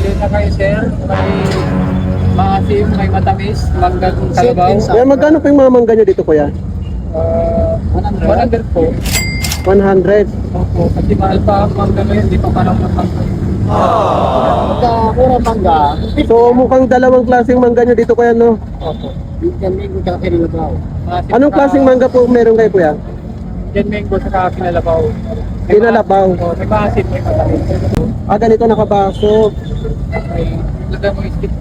Pili na kayo, sir. May maasim, may matamis, manggang kalabaw. Kaya magkano po yung mga mangga nyo dito kuya? 100 po. 100. Opo, kasi mahal pa ang mangga ngayon, di pa parang mangga. Pura mangga. So mukhang dalawang klaseng mangga nyo dito kuya, no? Opo. Yan mango tsaka kinilabaw. Maasim Anong saka- klaseng mangga po meron kayo kuya? Yan mango saka kinalabaw. Kinalabaw. Oh, may maasim, may matamis. Ah, ganito nakabaso. May lagay mo yung stick.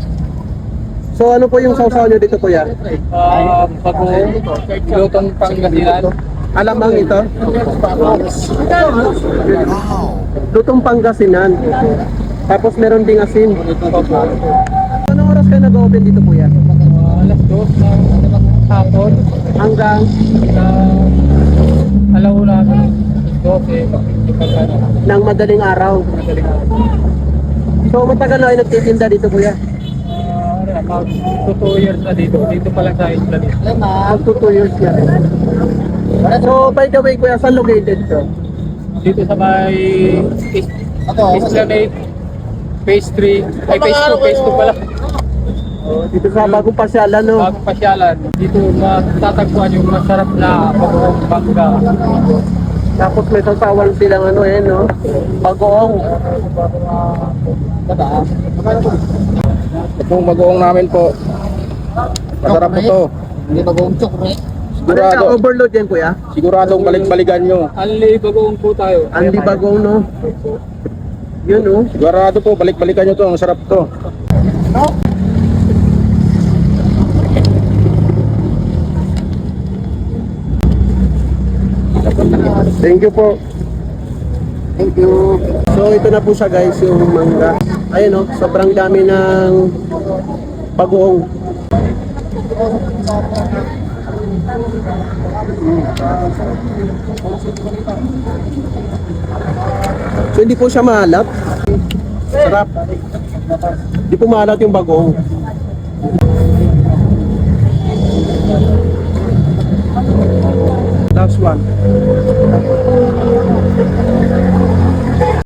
So ano po yung sausaw nyo dito kuya? Bagong lutong Pangasinan. Alamang ito? Lutong Pangasinan. Tapos meron ding asin. Opo. Anong oras kayo nag-open dito kuya? Alas 2 ng hapon. Hanggang Alauna ng 12. Pagkano. ng madaling araw. Madaling araw. So matagal na kayo nagtitinda dito kuya? About 2 years na dito. Dito pa lang sa isla dito. Up to 2 years na. So by the way kuya, saan located to? Dito sa may Esplanade, Phase 3, ay Phase 2 pala. Dito sa bagong pasyalan, no? Bagong pasyalan. Dito matatagpuan yung masarap na bagong bangga. Tapos may sasawan silang ano no? Bagoong. Itong bagoong namin po. Masarap po to. Hindi bagong chokre. Ano yung Sigurado, overload yan kuya? siguradong balik-balikan nyo. Anli bagong po tayo. Andi Bagoong, no? Yun, no? Sigurado po, balik-balikan nyo to. Ang sarap to. Thank you po. Thank you. So ito na po siya guys, yung mangga. Ayun, no? Sobrang dami ng bagoong. So hindi po siya maalat. Sarap. Hindi po maalat yung bagoong.